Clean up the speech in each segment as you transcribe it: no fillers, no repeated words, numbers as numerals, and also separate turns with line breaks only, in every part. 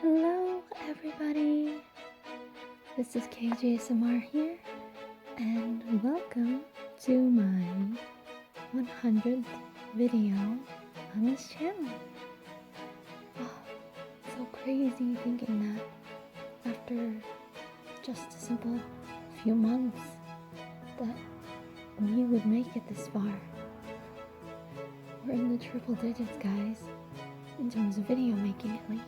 Hello everybody, this is KJSMR here, and welcome to my 100th video on this channel. Oh, so crazy thinking that after just a simple few months that we would make it this far. We're in the triple digits, guys, in terms of video making at least.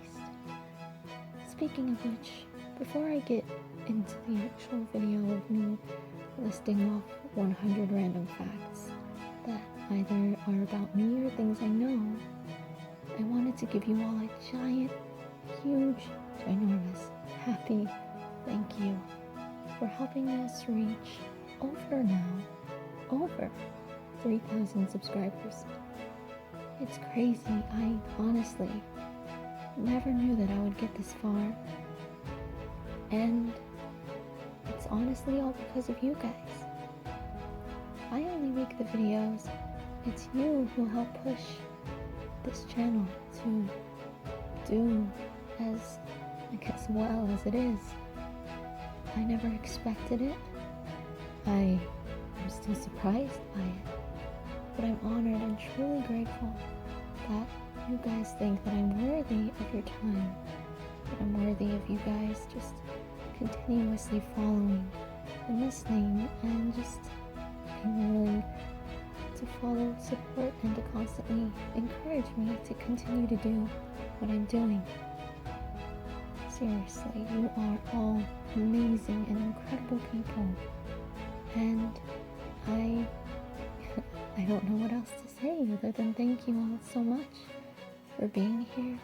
Speaking of which, before I get into the actual video of me listing off 100 random facts that either are about me or things I know, I wanted to give you all a giant, huge, ginormous, happy thank you for helping us reach over 3,000 subscribers. It's crazy. I honestly never knew that I would get this far, and it's honestly all because of you guys. I only make the videos. It's you who help push this channel to do as well as it is. I never expected it. I am still surprised by it, but I'm honored and truly grateful that you guys think that I'm worthy of your time, that I'm worthy of you guys just continuously following and listening and just being willing to follow, support, and to constantly encourage me to continue to do what I'm doing. Seriously, you are all amazing and incredible people, and I don't know what else to say other than thank you all so much for being here,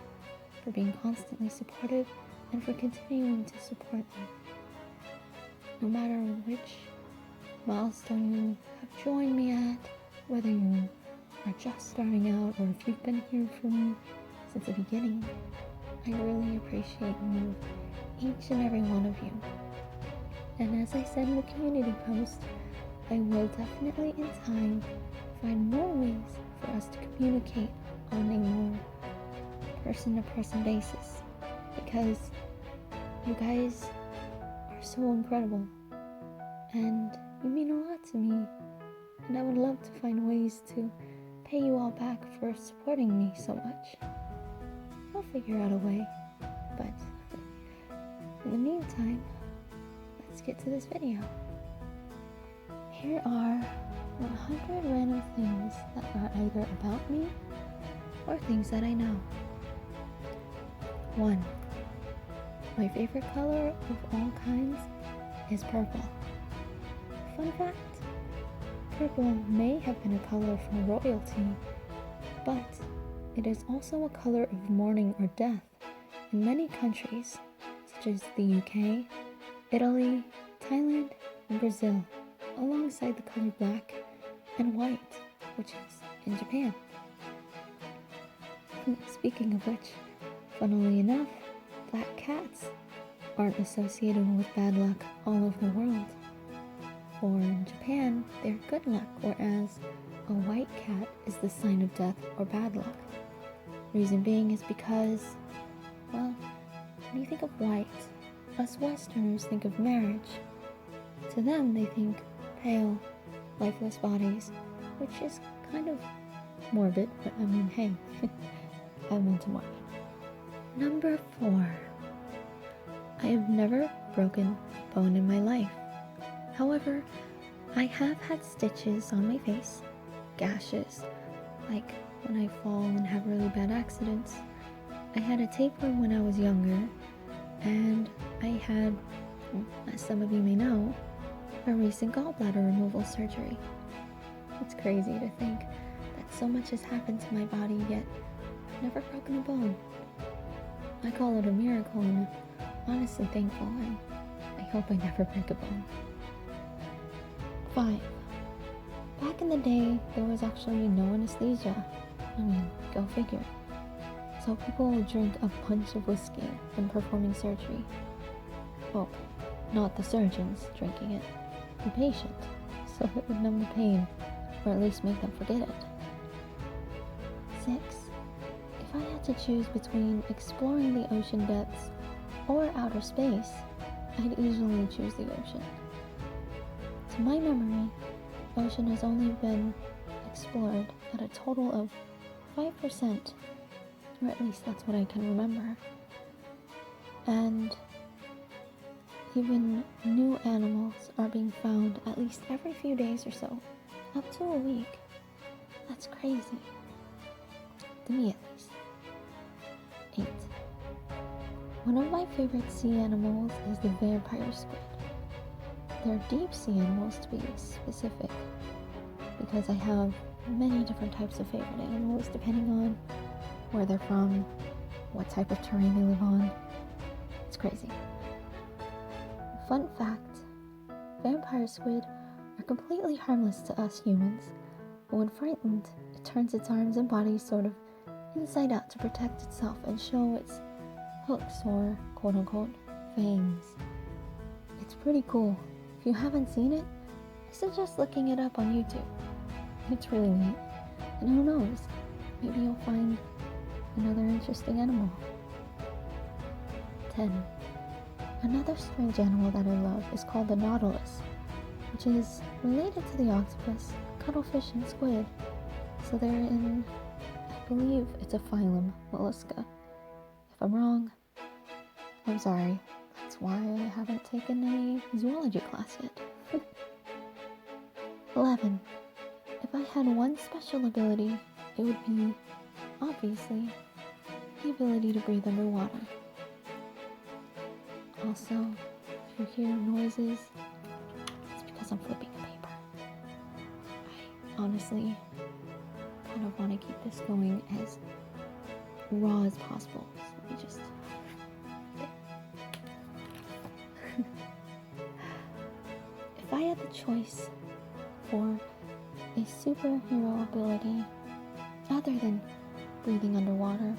for being constantly supportive, and for continuing to support me. No matter which milestone you have joined me at, whether you are just starting out or if you've been here for me since the beginning, I really appreciate you, each and every one of you. And as I said in the community post, I will definitely in time find more ways for us to communicate on a more person-to-person basis, because you guys are so incredible and you mean a lot to me, and I would love to find ways to pay you all back for supporting me so much. I'll figure out a way, but in the meantime, let's get to this video. Here are 100 random things that are either about me or things that I know. 1. My favorite color of all kinds is purple. Fun fact, purple may have been a color for royalty, but it is also a color of mourning or death in many countries, such as the UK, Italy, Thailand, and Brazil, alongside the color black and white, which is in Japan. Speaking of which, funnily enough, black cats aren't associated with bad luck all over the world. For in Japan, they're good luck, whereas a white cat is the sign of death or bad luck. Reason being is because, well, when you think of white, us Westerners think of marriage. To them, they think pale, lifeless bodies, which is kind of morbid, but I mean, hey, I'm into morbid. Number 4. I have never broken a bone in my life. However, I have had stitches on my face, gashes, like when I fall and have really bad accidents. I had a tapeworm when I was younger, and I had, as some of you may know, a recent gallbladder removal surgery. It's crazy to think that so much has happened to my body, yet I've never broken a bone. I call it a miracle, and I'm honestly thankful, and I hope I never break a bone. 5. Back in the day, there was actually no anesthesia. I mean, go figure. So people would drink a bunch of whiskey when performing surgery. Well, not the surgeons drinking it, the patient, so it would numb the pain, or at least make them forget it. 6. If I had had to choose between exploring the ocean depths or outer space, I'd easily choose the ocean. To my memory, the ocean has only been explored at a total of 5%, or at least that's what I can remember. And even new animals are being found at least every few days or so, up to a week. That's crazy. To me, at least. 8. One of my favorite sea animals is the vampire squid. They're deep sea animals, to be specific, because I have many different types of favorite animals depending on where they're from, what type of terrain they live on. It's crazy. Fun fact, vampire squid are completely harmless to us humans, but when frightened, it turns its arms and body sort of inside out to protect itself and show its hooks or quote-unquote fangs. It's pretty cool. If you haven't seen it, I suggest looking it up on YouTube. It's really neat. And who knows, maybe you'll find another interesting animal. 10. Another strange animal that I love is called the nautilus, which is related to the octopus, cuttlefish, and squid. So they're in, I believe it's a phylum, mollusca. If I'm wrong, I'm sorry. That's why I haven't taken any zoology class yet. 11. If I had one special ability, it would be, obviously, the ability to breathe underwater. Also, if you hear noises, it's because I'm flipping a paper. I honestly kind of want to keep this going as raw as possible. So let me just... If I had the choice for a superhero ability other than breathing underwater,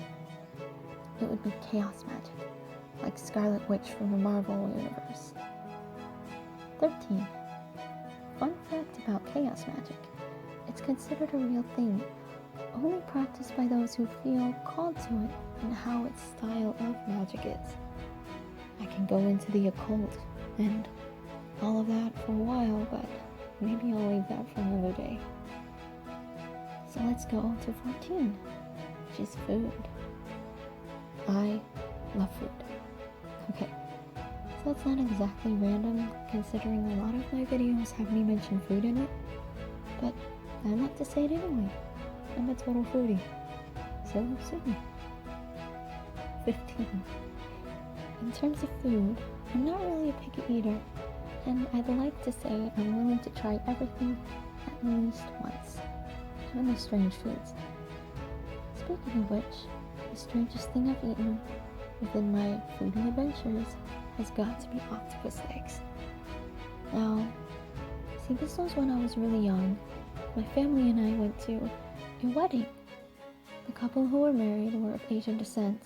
it would be chaos magic, like Scarlet Witch from the Marvel Universe. 13. Fun fact about chaos magic. It's considered a real thing, only practiced by those who feel called to it and how its style of magic is. I can go into the occult and all of that for a while, but maybe I'll leave that for another day. So let's go to 14, which is food. I love food. Okay, so that's not exactly random, considering a lot of my videos have me mention food in it, but I like to say it anyway. I'm a total foodie. So sue me. 15. In terms of food, I'm not really a picky eater, and I'd like to say I'm willing to try everything at least once, even the strange foods. Speaking of which, the strangest thing I've eaten within my foodie adventures has got to be octopus legs. Now, see, this was when I was really young. My family and I went to a wedding. The couple who were married were of Asian descent,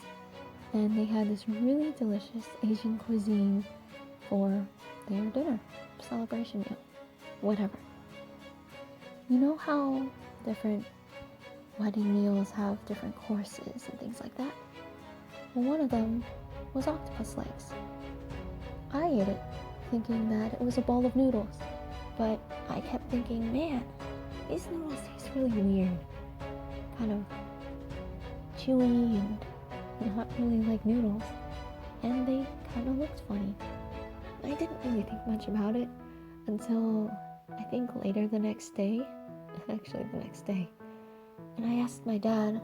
and they had this really delicious Asian cuisine for their dinner, celebration meal, whatever. You know how different wedding meals have different courses and things like that? Well, one of them was octopus legs. I ate it thinking that it was a bowl of noodles, but I kept thinking, man, these noodles taste really weird. Kind of chewy and not really like noodles, and they kind of looked funny. I didn't really think much about it until I think later the next day, actually the next day, and I asked my dad,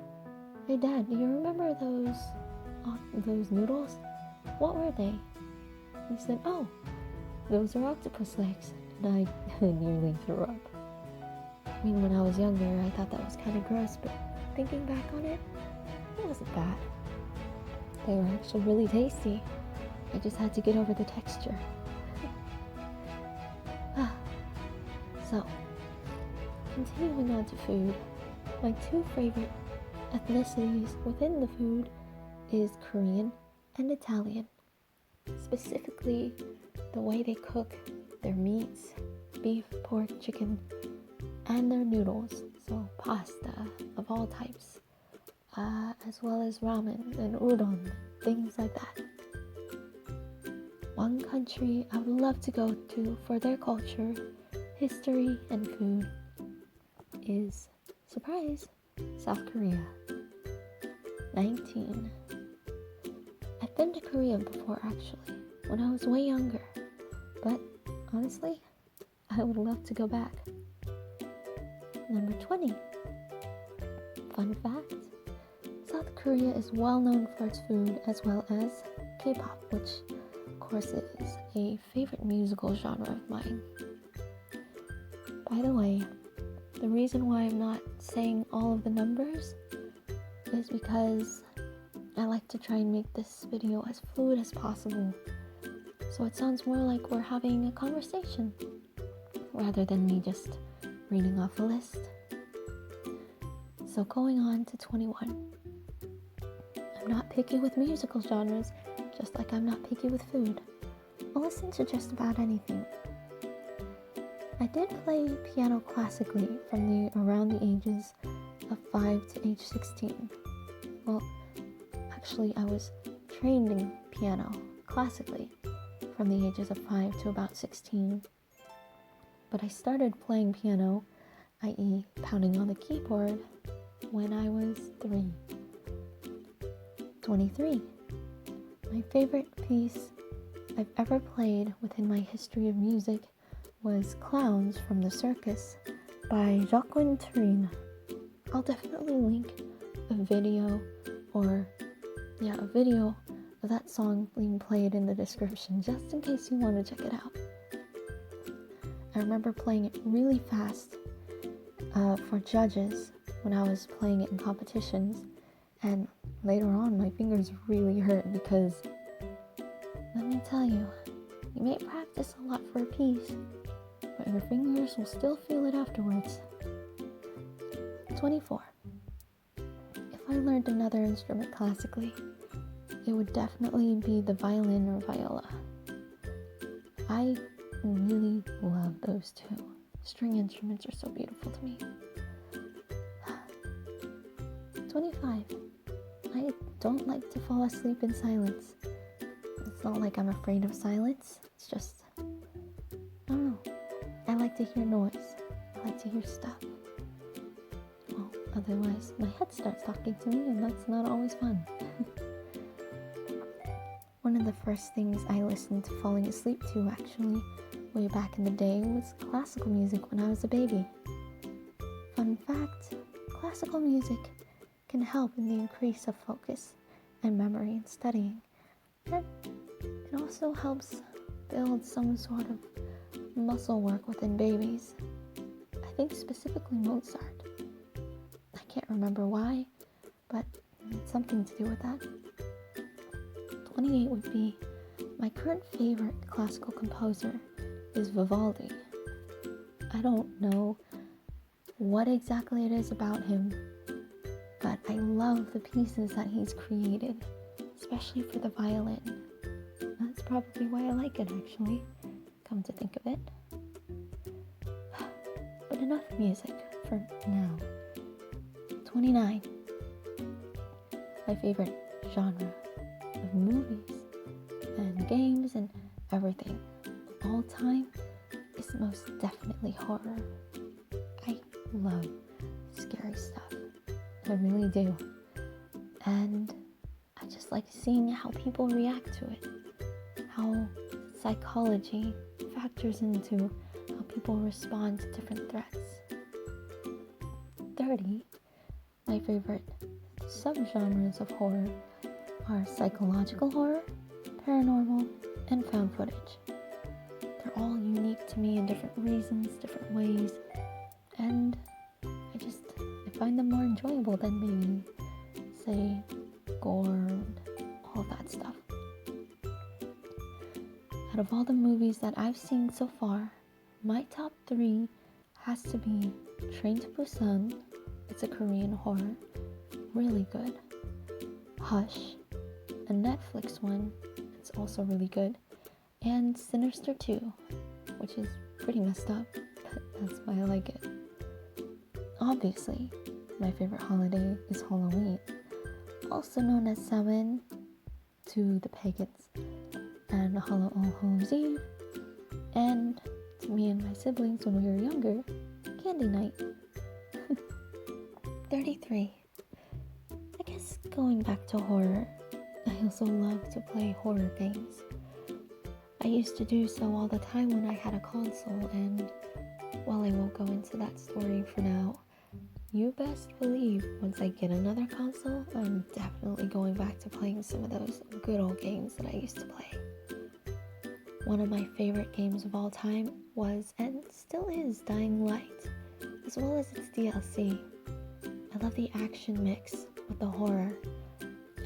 "Hey Dad, do you remember those noodles? What were they?" He said, "Oh, those are octopus legs," and I nearly threw up. I mean, when I was younger, I thought that was kind of gross, but thinking back on it, it wasn't bad. They were actually really tasty. I just had to get over the texture. So, continuing on to food, my two favorite ethnicities within the food is Korean and Italian. Specifically, the way they cook their meats, beef, pork, chicken, and their noodles, so pasta of all types. as well as ramen and udon, things like that. One country I would love to go to for their culture, history, and food is, surprise, South Korea. 19. I've been to Korea before actually, when I was way younger, but honestly, I would love to go back. Number 20. Fun fact, South Korea is well known for its food as well as K-pop, which of course is a favorite musical genre of mine. By the way, the reason why I'm not saying all of the numbers is because I like to try and make this video as fluid as possible, so it sounds more like we're having a conversation rather than me just reading off a list. So going on to 21. I'm not picky with musical genres, just like I'm not picky with food. I'll listen to just about anything. I did play piano classically from around the ages of 5 to age 16. Well, actually I was trained in piano classically from the ages of 5 to about 16. But I started playing piano, i.e. pounding on the keyboard, when I was 3. 23. My favorite piece I've ever played within my history of music was Clowns from the Circus by Joaquin Turina. I'll definitely link a video of that song being played in the description just in case you want to check it out. I remember playing it really fast for judges when I was playing it in competitions, and later on my fingers really hurt because, let me tell you, you may practice a lot for a piece, but your fingers will still feel it afterwards. 24. If I learned another instrument classically, it would definitely be the violin or viola. I really love those two. String instruments are so beautiful to me. 25. I don't like to fall asleep in silence. It's not like I'm afraid of silence. It's just, I don't know. I like to hear noise. I like to hear stuff. Well, otherwise my head starts talking to me, and that's not always fun. One of the first things I listened to falling asleep to actually, way back in the day, was classical music when I was a baby. Fun fact, classical music can help in the increase of focus and memory in studying. And it also helps build some sort of muscle work within babies. I think specifically Mozart. I can't remember why, but it's something to do with that. 28 would be my current favorite classical composer is Vivaldi. I don't know what exactly it is about him, but I love the pieces that he's created, especially for the violin. That's probably why I like it, actually, come to think of it. But enough music for now. 29. My favorite genre of movies and games and everything of all time is most definitely horror. I love scary stuff. I really do. And I just like seeing how people react to it, how psychology factors into how people respond to different threats. 30. My favorite subgenres of horror are psychological horror, paranormal, and found footage. They're all unique to me in different reasons, different ways, and I find them more enjoyable than maybe, say, gore and all of that stuff. Out of all the movies that I've seen so far, my top 3 has to be Train to Busan. It's a Korean horror, really good. Hush, a Netflix one, it's also really good. And Sinister 2, which is pretty messed up, but that's why I like it. Obviously, my favorite holiday is Halloween, also known as Samhain to the pagans, and All Hallows Eve, and to me and my siblings when we were younger, Candy Night. 33. I guess going back to horror, I also love to play horror games. I used to do so all the time when I had a console, and while I won't go into that story for now, you best believe once I get another console, I'm definitely going back to playing some of those good old games that I used to play. One of my favorite games of all time was, and still is, Dying Light, as well as its DLC. I love the action mix with the horror,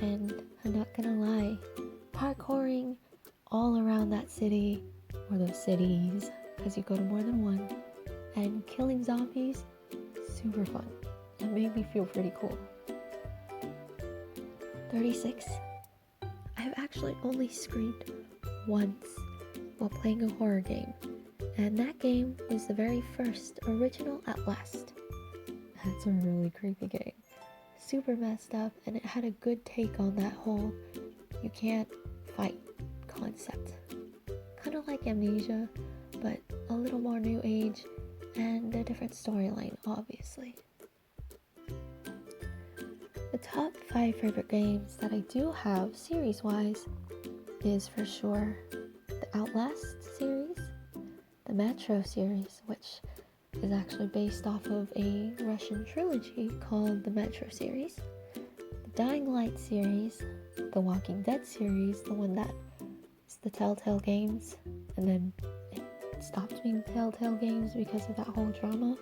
and I'm not gonna lie, parkouring all around that city, or those cities, because you go to more than one, and killing zombies, super fun. It made me feel pretty cool. 36. I've actually only screamed once while playing a horror game, and that game was the very first original Outlast. That's a really creepy game. Super messed up, and it had a good take on that whole you can't fight concept. Kind of like Amnesia, but a little more new age and a different storyline, obviously. The top 5 favorite games that I do have series-wise is for sure the Outlast series, the Metro series, which is actually based off of a Russian trilogy called the Metro series, the Dying Light series, the Walking Dead series, the one that is the Telltale Games, and then it stopped being Telltale Games because of that whole drama,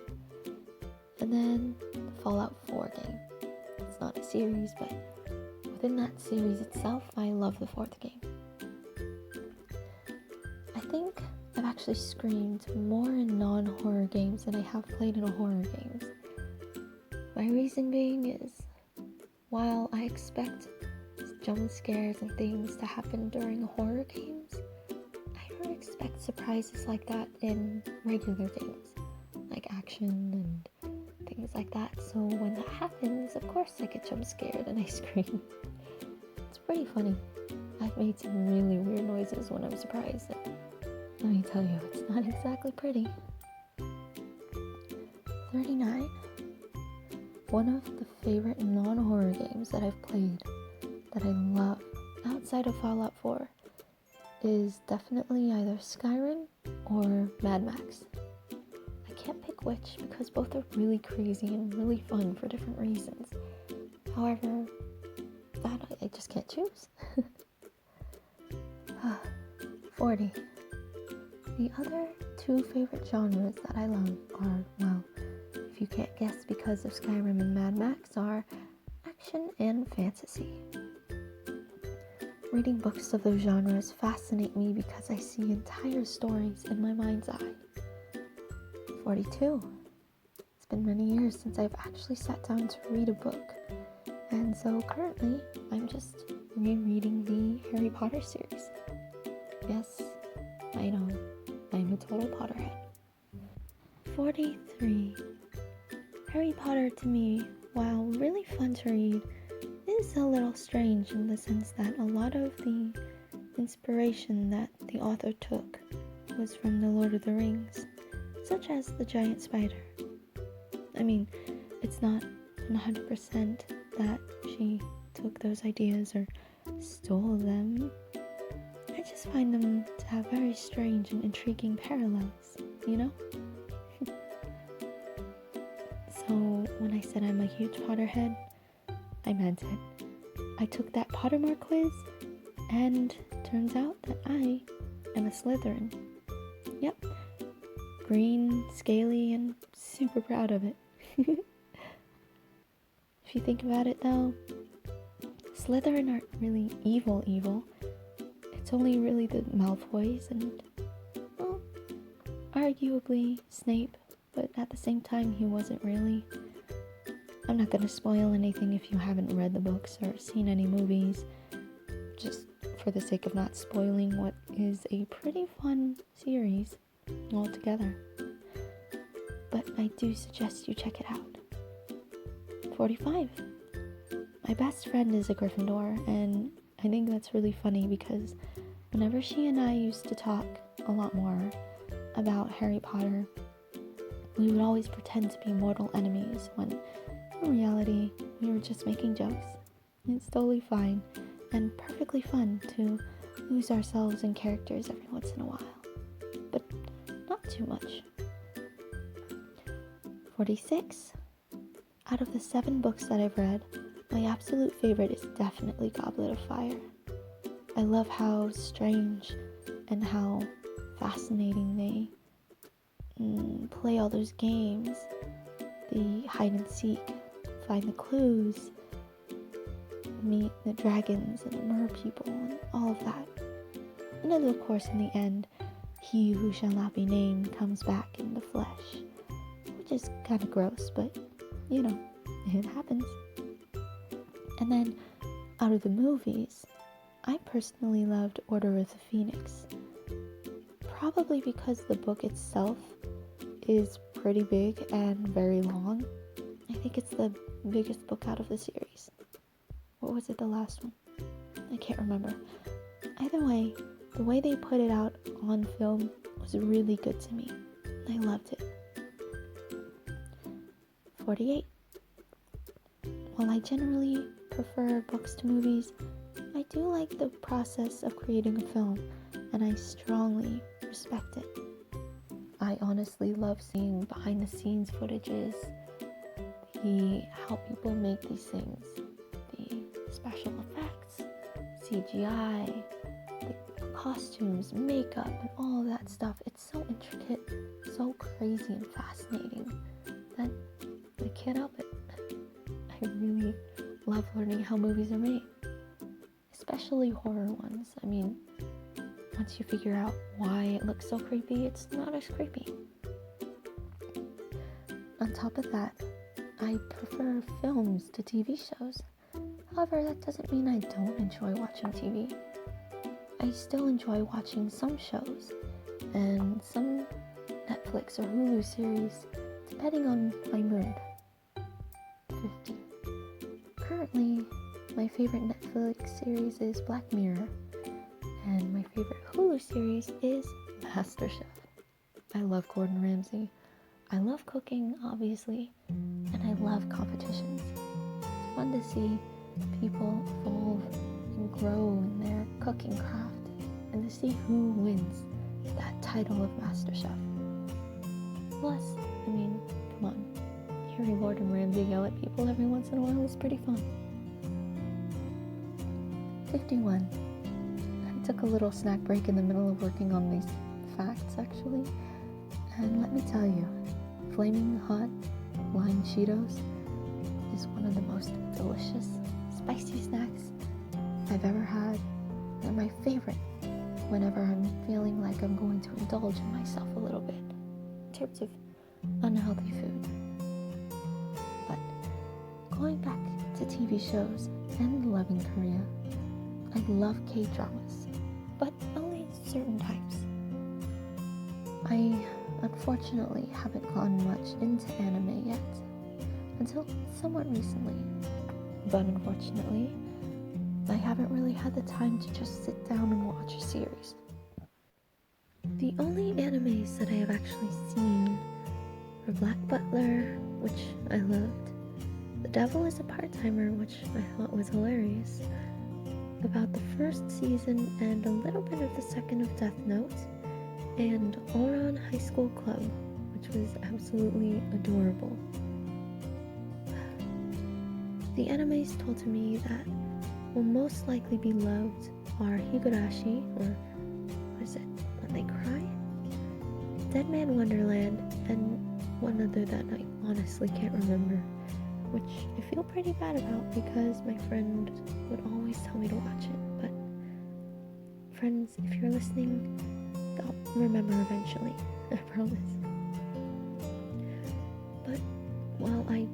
and then the Fallout 4 game. It's not a series, but within that series itself, I love the 4th game. I think I've actually screamed more in non-horror games than I have played in horror games. My reason being is, while I expect jump scares and things to happen during horror games, I don't expect surprises like that in regular games, like action and things like that. So when that happens, of course I get jump scared and I scream. It's pretty funny. I've made some really weird noises when I'm surprised, and let me tell you, it's not exactly pretty. 39. One of the favorite non-horror games that I've played that I love outside of Fallout 4 is definitely either Skyrim or Mad Max. I can't pick which because both are really crazy and really fun for different reasons. However, that I just can't choose. 40. The other 2 favorite genres that I love are, well, if you can't guess because of Skyrim and Mad Max, are action and fantasy. Reading books of those genres fascinate me because I see entire stories in my mind's eye. 42. It's been many years since I've actually sat down to read a book, and so currently I'm just rereading the Harry Potter series. Yes, I know, I'm a total Potterhead. 43. Harry Potter to me, while really fun to read, is a little strange in the sense that a lot of the inspiration that the author took was from the Lord of the Rings, such as the giant spider. I mean, it's not 100% that she took those ideas or stole them. I just find them to have very strange and intriguing parallels, you know? So when I said I'm a huge Potterhead, I meant it. I took that Pottermore quiz, and turns out that I am a Slytherin. Yep. Green, scaly, and super proud of it. If you think about it though, Slytherin aren't really evil. It's only really the Malfoys and, well, arguably Snape, but at the same time he wasn't really. I'm not gonna spoil anything if you haven't read the books or seen any movies, just for the sake of not spoiling what is a pretty fun series altogether. But I do suggest you check it out. 45. my best friend is a Gryffindor, and I think that's really funny because whenever she and I used to talk a lot more about Harry Potter, we would always pretend to be mortal enemies when in reality we were just making jokes. It's totally fine and perfectly fun to lose ourselves in characters every once in a while, but not too much. 46. Out of the 7 books that I've read, my absolute favorite is definitely Goblet of Fire. I love how strange and how fascinating they play all those games, the hide and seek, find the clues, meet the dragons and the mer people and all of that. And then of course in the end, he who shall not be named comes back in the flesh, which is kind of gross, but you know, it happens. And then out of the movies, I personally loved Order of the Phoenix, probably because the book itself is pretty big and very long. I think it's the biggest book out of the series. Or was it the last one? I can't remember. Either way, the way they put it out on film was really good to me. I loved it. 48. While I generally prefer books to movies, I do like the process of creating a film, and I strongly respect it. I honestly love seeing behind the scenes footages, how people make these things, the special effects, CGI, the costumes, makeup, and all of that stuff. It's so intricate, so crazy and fascinating that I can't help it. I really love learning how movies are made, especially horror ones. I mean, once you figure out why it looks so creepy, it's not as creepy. On top of that, I prefer films to TV shows. However, that doesn't mean I don't enjoy watching TV. I still enjoy watching some shows and some Netflix or Hulu series, depending on my mood. 50. Currently, my favorite Netflix series is Black Mirror, and my favorite Hulu series is MasterChef. I love Gordon Ramsay. I love cooking, obviously, and I love competitions. It's fun to see people evolve and grow in their cooking craft, and to see who wins that title of MasterChef. Plus, I mean, come on, hearing Gordon Ramsay yell at people every once in a while is pretty fun. 51. I took a little snack break in the middle of working on these facts, actually, and let me tell you, flaming hot lime Cheetos is one of the most delicious, spicy snacks I've ever had. They're my favorite whenever I'm feeling like I'm going to indulge in myself a little bit in terms of unhealthy food. But going back to TV shows and loving Korea, I love K-dramas, but only certain types. I unfortunately haven't gone much into anime yet, until somewhat recently. But unfortunately, I haven't really had the time to just sit down and watch a series. The only animes that I have actually seen were Black Butler, which I loved, The Devil is a Part-Timer, which I thought was hilarious, about the first season and a little bit of the second of Death Note, and Ouran High School Club, which was absolutely adorable. The animes told to me that will most likely be loved are Higurashi, or what is it, When They Cry? Dead Man Wonderland, and one other that I honestly can't remember, which I feel pretty bad about because my friend would always tell me to watch it. But friends, if you're listening, I'll remember eventually, I promise. But while I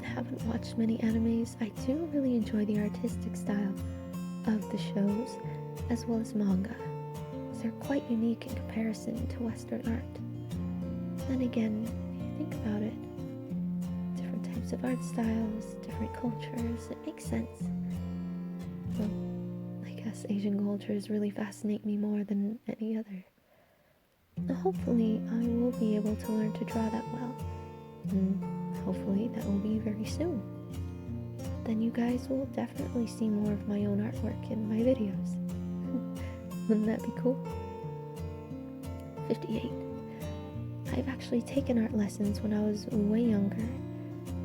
haven't watched many animes, I do really enjoy the artistic style of the shows, as well as manga, as they're quite unique in comparison to Western art. Then again, if you think about it, different types types of art styles, different cultures. It makes sense. Well, I guess Asian cultures really fascinate me more than any other. Hopefully, I will be able to learn to draw that well. And hopefully, that will be very soon. Then you guys will definitely see more of my own artwork in my videos. Wouldn't that be cool? 58. I've actually taken art lessons when I was way younger,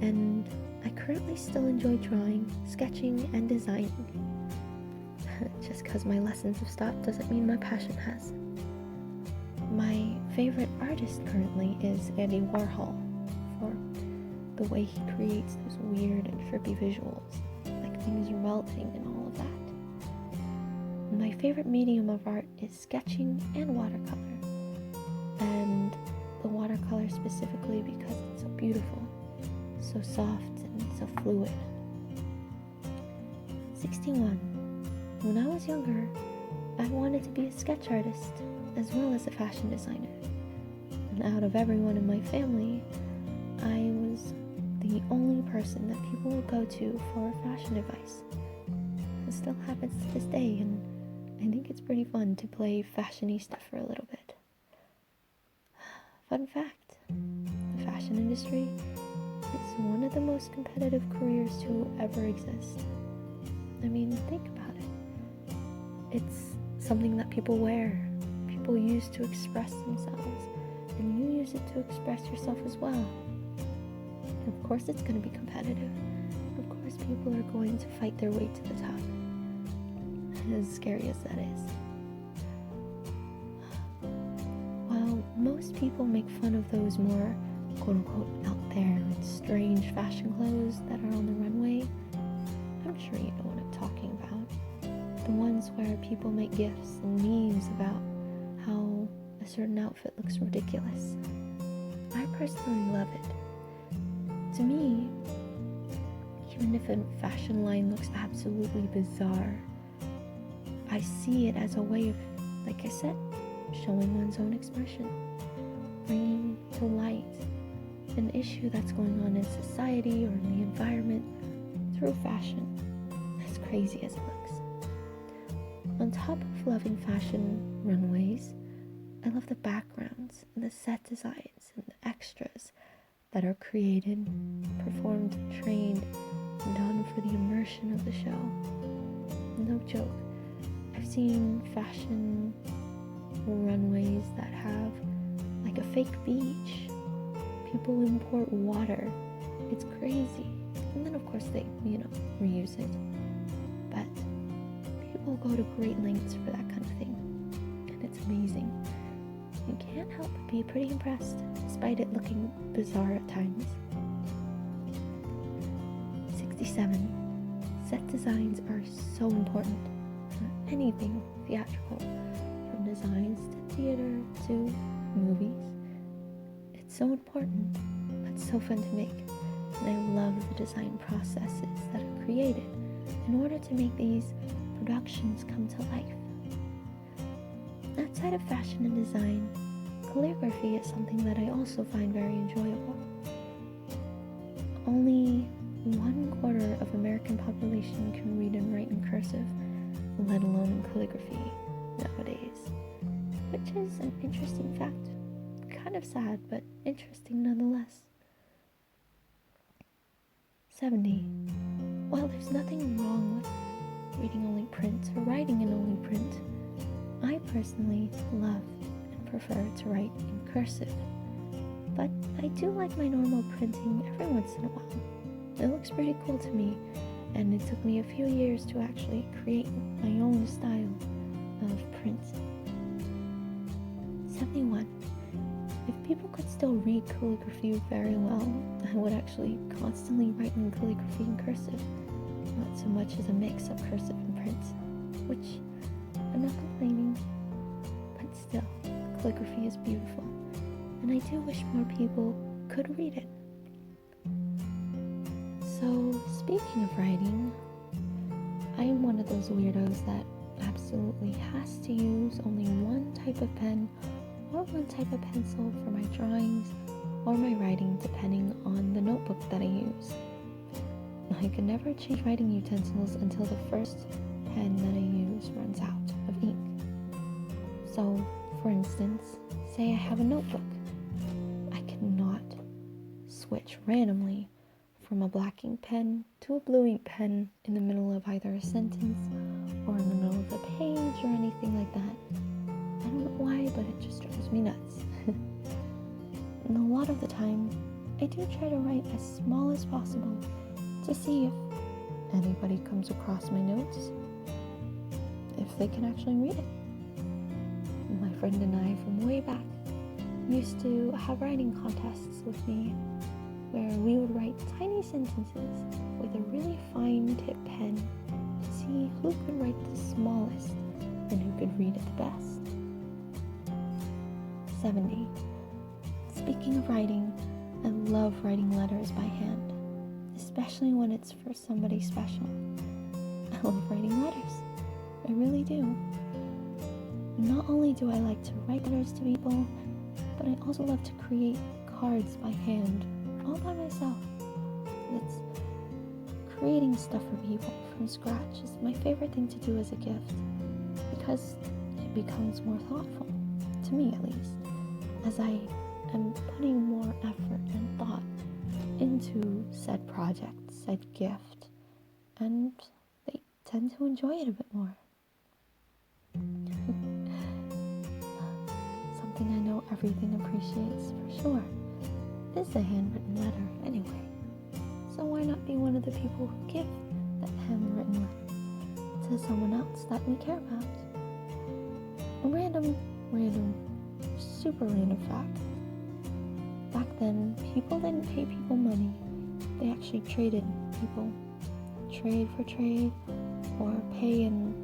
and I currently still enjoy drawing, sketching, and designing. Just because my lessons have stopped doesn't mean my passion has. My favorite artist currently is Andy Warhol for the way he creates those weird and trippy visuals, like things are melting and all of that. My favorite medium of art is sketching and watercolor, and the watercolor specifically because it's so beautiful, so soft and so fluid. 61. When I was younger, I wanted to be a sketch artist as well as a fashion designer. And out of everyone in my family, I was the only person that people would go to for fashion advice. It still happens to this day, and I think it's pretty fun to play fashionista for a little bit. Fun fact, the fashion industry is one of the most competitive careers to ever exist. I mean, think about it. It's something that people wear, people use to express themselves, and you use it to express yourself as well. And of course it's going to be competitive. Of course people are going to fight their way to the top, as scary as that is. While most people make fun of those more quote-unquote out there and strange fashion clothes that are on the runway, I'm sure you know what I'm talking about. The ones where people make gifs and memes about how a certain outfit looks ridiculous. I personally love it. To me, even if a fashion line looks absolutely bizarre, I see it as a way of, like I said, showing one's own expression, bringing to light an issue that's going on in society or in the environment through fashion, as crazy as it looks. On top of loving fashion runways, I love the backgrounds and the set designs and the extras that are created, performed, trained, and done for the immersion of the show. No joke. I've seen fashion runways that have like a fake beach. People import water. It's crazy. And then of course they, reuse it. But people go to great lengths for that kind of thing. And it's amazing. You can't help but be pretty impressed, despite it looking bizarre at times. 67. Set designs are so important for anything theatrical, from designs to theater to movies. It's so important, but so fun to make. And I love the design processes that are created in order to make these productions come to life. Outside of fashion and design, calligraphy is something that I also find very enjoyable. Only 1/4 of American population can read and write in cursive, let alone in calligraphy nowadays, which is an interesting fact. Kind of sad, but interesting nonetheless. 70. While there's nothing wrong with reading only print or writing in only print, I personally love and prefer to write in cursive. But I do like my normal printing every once in a while. It looks pretty cool to me, and it took me a few years to actually create my own style of print. 71. If people could still read calligraphy very well, I would actually constantly write in calligraphy and cursive, not so much as a mix of cursive and print, which I'm not complaining, but still, calligraphy is beautiful, and I do wish more people could read it. So, speaking of writing, I am one of those weirdos that absolutely has to use only one type of pen or one type of pencil for my drawings or my writing depending on the notebook that I use. I can never change writing utensils until the first pen that I use runs out of ink. So, for instance, say I have a notebook. I cannot switch randomly from a black ink pen to a blue ink pen in the middle of either a sentence or in the middle of a page or anything like that. I don't know why, but it just drives me nuts. And a lot of the time, I do try to write as small as possible to see if anybody comes across my notes, if they can actually read it. My friend and I from way back used to have writing contests with me where we would write tiny sentences with a really fine tip pen to see who could write the smallest and who could read it the best. 70. Speaking of writing, I love writing letters by hand, especially when it's for somebody special. I love writing letters. I really do. Not only do I like to write letters to people, but I also love to create cards by hand, all by myself. It's creating stuff for people from scratch is my favorite thing to do as a gift, because it becomes more thoughtful, to me at least, as I am putting more effort and thought into said project, said gift, and they tend to enjoy it a bit more. Something I know everything appreciates for sure is a handwritten letter anyway. So why not be one of the people who give that handwritten letter to someone else that we care about? A random, super random fact. Back then, people didn't pay people money. They actually traded people. Trade for trade, or pay in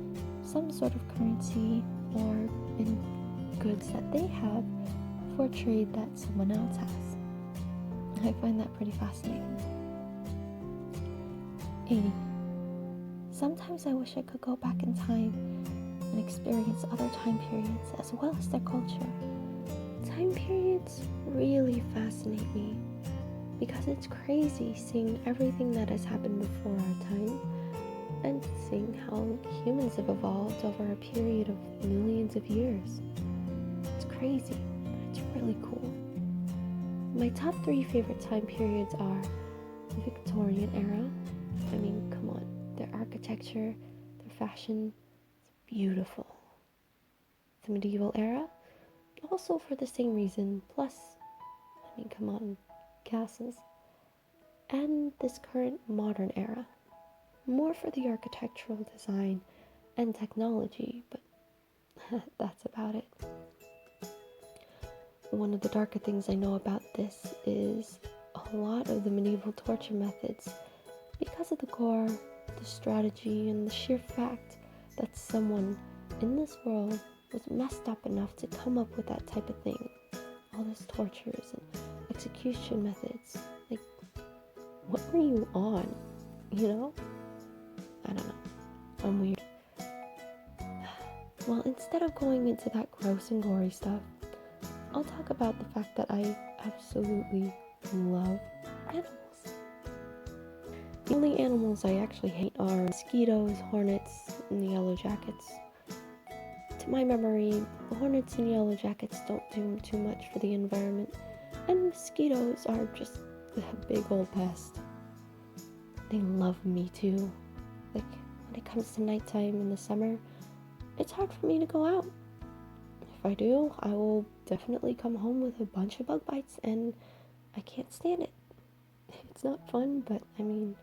some sort of currency, or in goods that they have for trade that someone else has. I find that pretty fascinating. 80. Sometimes I wish I could go back in time and experience other time periods as well as their culture. Time periods really fascinate me because it's crazy seeing everything that has happened before our time and seeing how humans have evolved over a period of millions of years. It's crazy, but it's really cool. My top 3 favorite time periods are the Victorian era. I mean, come on, their architecture, their fashion, it's beautiful. The medieval era, also for the same reason, plus, I mean, come on, castles. And this current modern era, more for the architectural design and technology, but that's about it. One of the darker things I know about this is a lot of the medieval torture methods, because of the gore, the strategy, and the sheer fact that someone in this world was messed up enough to come up with that type of thing. All these tortures and execution methods. Like, what were you on? You know? I don't know. I'm weird. Well, instead of going into that gross and gory stuff, I'll talk about the fact that I absolutely love animals. The only animals I actually hate are mosquitoes, hornets, and the yellow jackets. To my memory, the hornets and yellow jackets don't do too much for the environment, and mosquitoes are just a big old pest. They love me too. Like, when it comes to nighttime in the summer, it's hard for me to go out. If I do, I will definitely come home with a bunch of bug bites, and I can't stand it. It's not fun, but I mean,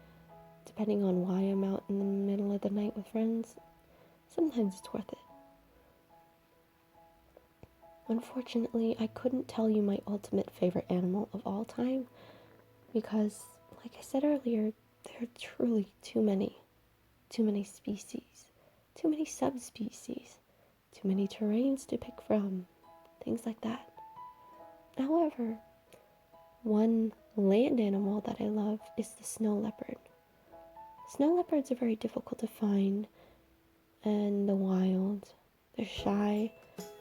depending on why I'm out in the middle of the night with friends, sometimes it's worth it. Unfortunately, I couldn't tell you my ultimate favorite animal of all time because, like I said earlier, there are truly too many species, too many subspecies, too many terrains to pick from, things like that. However, one land animal that I love is the snow leopard. Snow leopards are very difficult to find in the wild. They're shy,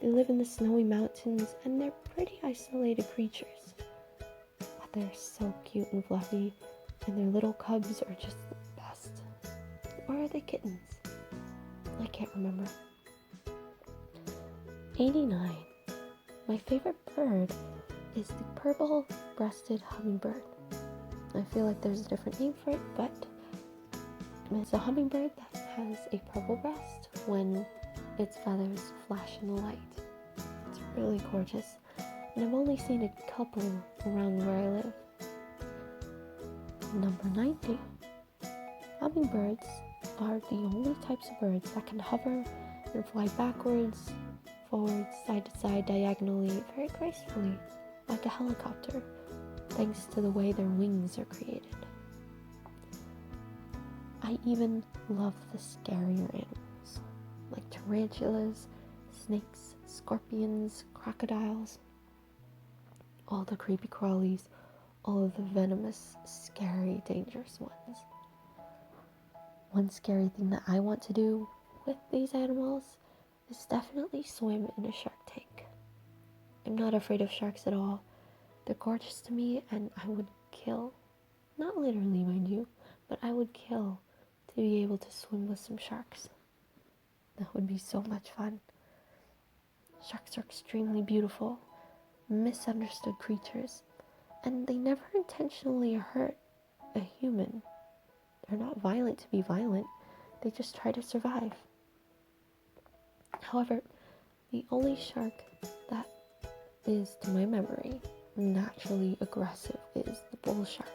they live in the snowy mountains, and they're pretty isolated creatures. They're so cute and fluffy, and their little cubs are just the best. Or are they kittens? I can't remember. 89. My favorite bird is the purple-breasted hummingbird. I feel like there's a different name for it, but it's a hummingbird that has a purple breast when its feathers flash in the light. It's really gorgeous, and I've only seen a couple around where I live. Number 90. Hummingbirds are the only types of birds that can hover and fly backwards, forwards, side to side, diagonally, very gracefully, like a helicopter, thanks to the way their wings are created. I even love the scarier animals, like tarantulas, snakes, scorpions, crocodiles, all the creepy crawlies, all of the venomous, scary, dangerous ones. One scary thing that I want to do with these animals is definitely swim in a shark tank. I'm not afraid of sharks at all. They're gorgeous to me, and I would kill, not literally mind you, but I would kill to be able to swim with some sharks. That would be so much fun. Sharks are extremely beautiful, misunderstood creatures, and they never intentionally hurt a human. They're not violent to be violent, they just try to survive. However, the only shark that is, to my memory, naturally aggressive is the bull shark.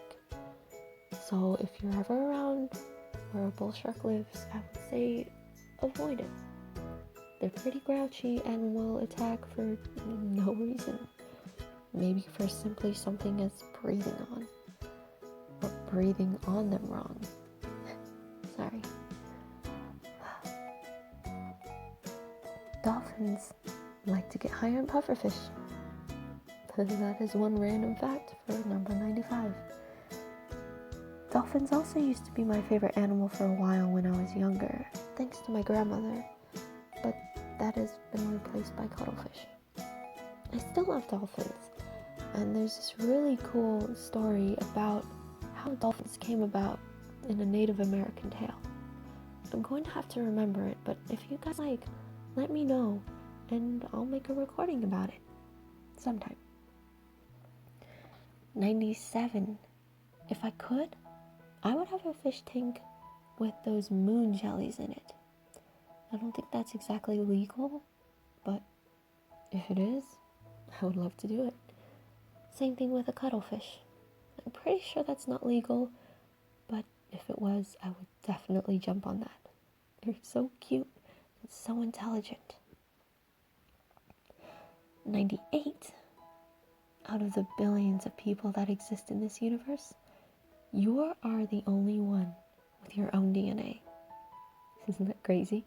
So if you're ever around where a bull shark lives, I would say avoid it. They're pretty grouchy and will attack for no reason. Maybe for simply something as breathing on, or breathing on them wrong. Sorry. Dolphins like to get high on pufferfish. That is one random fact for number 95. Dolphins also used to be my favorite animal for a while when I was younger, thanks to my grandmother, but that has been replaced by cuttlefish. I still love dolphins, and there's this really cool story about how dolphins came about in a Native American tale. I'm going to have to remember it, but if you guys like, let me know, and I'll make a recording about it sometime. 97. If I could, I would have a fish tank with those moon jellies in it. I don't think that's exactly legal, but if it is, I would love to do it. Same thing with a cuttlefish. I'm pretty sure that's not legal, but if it was, I would definitely jump on that. They're so cute and so intelligent. 98. Out of the billions of people that exist in this universe, you are the only one with your own DNA. Isn't that crazy?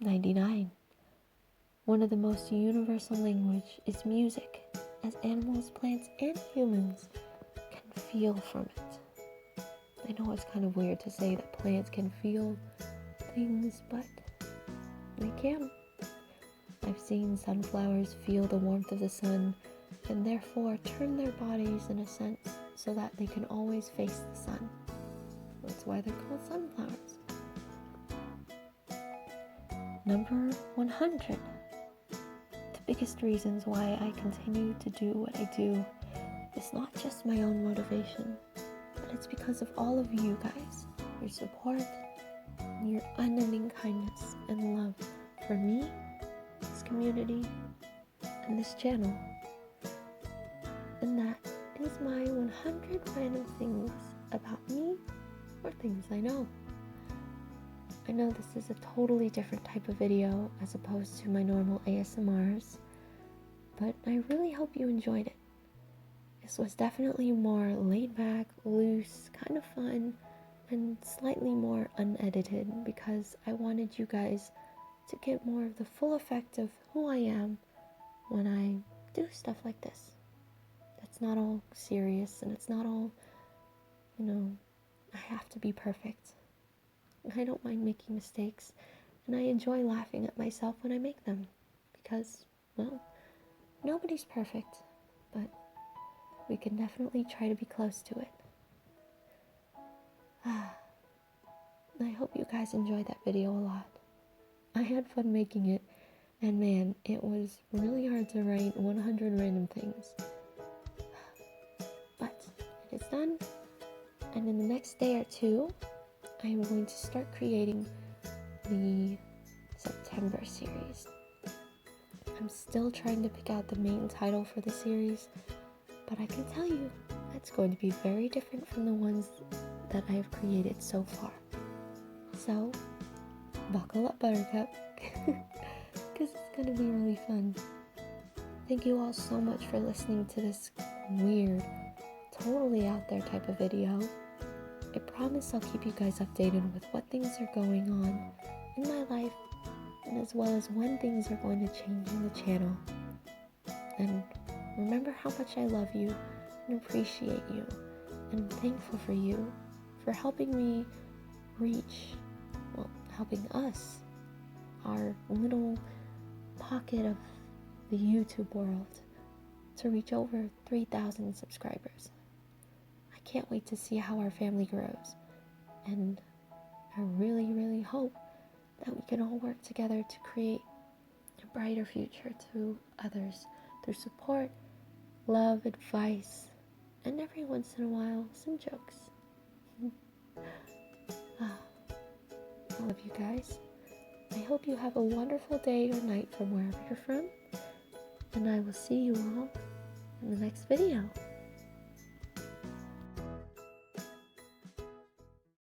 99. One of the most universal language is music, as animals, plants, and humans can feel from it. I know it's kind of weird to say that plants can feel things, but they can. I've seen sunflowers feel the warmth of the sun and therefore turn their bodies in a sense so that they can always face the sun. That's why they're called sunflowers. Number 100. The biggest reasons why I continue to do what I do is not just my own motivation, but it's because of all of you guys, your support, your unending kindness and love for me, this community, and this channel. And that is my 100 random things about me or things I know. I know this is a totally different type of video as opposed to my normal ASMRs, but I really hope you enjoyed it. This was definitely more laid back, loose, kind of fun, and slightly more unedited because I wanted you guys to get more of the full effect of who I am when I do stuff like this. It's not all serious and it's not all, I have to be perfect. I don't mind making mistakes, and I enjoy laughing at myself when I make them because, well, nobody's perfect, but we can definitely try to be close to it. I hope you guys enjoyed that video a lot. I had fun making it, and man, it was really hard to write 100 random things. But it is done, and in the next day or two, I am going to start creating the September series. I'm still trying to pick out the main title for the series, but I can tell you it's going to be very different from the ones that I have created so far. So, buckle up, Buttercup, because it's going to be really fun. Thank you all so much for listening to this weird, totally out there type of video. I promise I'll keep you guys updated with what things are going on in my life, and as well as when things are going to change in the channel. And remember how much I love you and appreciate you, and I'm thankful for you for helping me helping us, our little pocket of the YouTube world, to reach over 3,000 subscribers. I can't wait to see how our family grows, and I really, really hope that we can all work together to create a brighter future to others through support, love, advice, and every once in a while, some jokes. I love you guys. I hope you have a wonderful day or night from wherever you're from, and I will see you all in the next video.